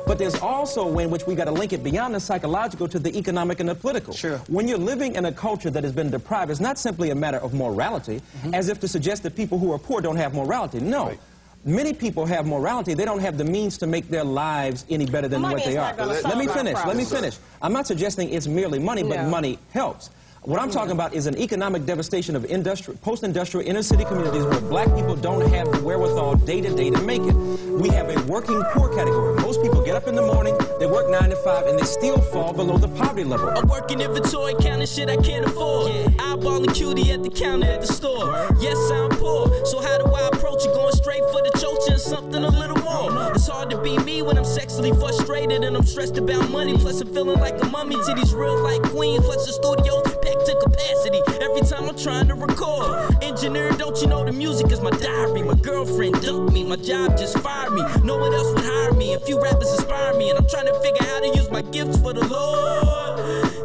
But there's also a way in which we got to link it beyond the psychological to the economic and the political. Sure. When you're living in a culture that has been deprived, it's not simply a matter of morality, as if to suggest that people who are poor don't have morality. No. Right. Many people have morality. They don't have the means to make their lives any better than what they are. Let me finish. I'm not suggesting it's merely money, but money helps. What I'm talking about is an economic devastation of post-industrial inner-city communities where black people don't have the wherewithal day-to-day to make it. We have a working poor category. Most people get up in the morning, they work 9 to 5, and they still fall below the poverty level. I'm working inventory, counting shit I can't afford. Eyeballing cutie at the counter at the store. Yes, I'm poor, so how do I approach it? Going straight for the chocha and something a little more. It's hard to be me when I'm sexually frustrated and I'm stressed about money. Plus I'm feeling like a mummy to these real-life queens. Plus the studio's packed to capacity every time I'm trying to record. Engineer, don't you know the music is my diary? My girlfriend dumped me, my job just fired me. No one else would hire me, a few rappers inspire me, and I'm trying to figure out how to use my gifts for the Lord.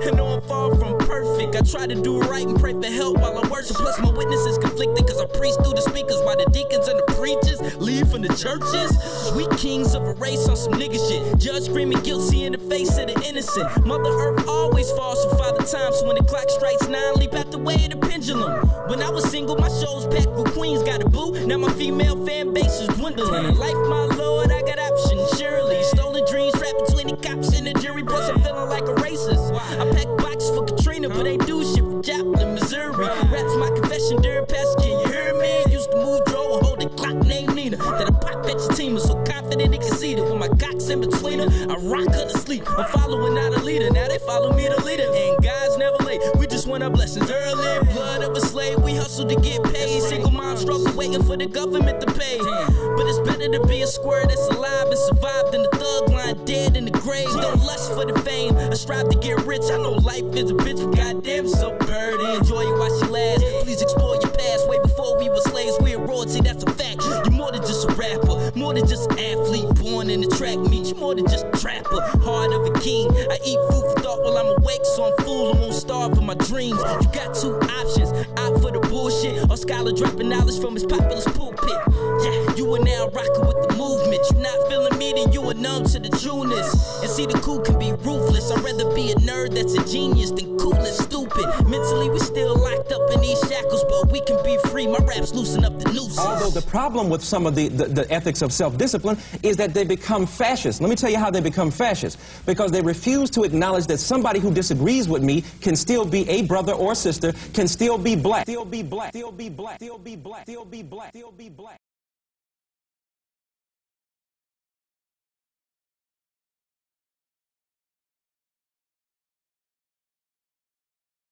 And no, I'm far from perfect. I try to do right and pray for help while I worship. Plus my witnesses conflicted cause I preach through the speakers while the deacons and the preachers leave from the churches. We kings of a race on some nigga shit. Judge screaming guilty in the face of the innocent. Mother Earth always falls for Father Time, so when the clock strikes 9, leap out the way of the pendulum. When I was single, my shows packed with queens got a boo. Now my female fan base is dwindling. In life, my lord, I got options. Surely stolen dreams trapped between the cops and the jury. Plus I'm feeling like a racist. I pack boxes for Katrina, but ain't do shit for Joplin, Missouri. Raps my confession during past, can you hear me? Used to move Dro and hold a clock named Nina. That I pop at your team, so confident and conceited. When my cock's in between her, I rock her to sleep. I'm following out a leader, now they follow me to leader. And God's never late, we just want our blessings early. Blood of a slave, we hustle to get paid. Single mom struggle waiting for the government to pay. But it's better to be a square that's alive and survive than the thug line dead in the grave. Don't lust for the fame, I strive to get rich. I know life is a bitch, but goddamn so dirty. Enjoy it while she lasts. Please explore your past. Way before we were slaves, we were royalty, that's a fact. You're more than just a rapper, more than just an athlete. Born in the track meet, you're more than just a trapper. Heart of a king, I eat food for thought while I'm awake, so I'm full and won't starve for my dreams. You got two options, opt for the bullshit, or scholar dropping knowledge from his populous pulpit. Yeah, you are now rocking with the movement. You're not feeling me, then you are numb to the trueness. And see, the cool can be ruthless. I'd rather be a nerd that's a genius than cool and stupid. Mentally, we still locked up in these shackles, but we can be free. My raps loosen up the nooses. Although the problem with some of the ethics of self-discipline is that they become fascist. Let me tell you how they become fascist. Because they refuse to acknowledge that somebody who disagrees with me can still be a brother or sister, can still be black, still be black, still be black, still be black, still be black, still be black.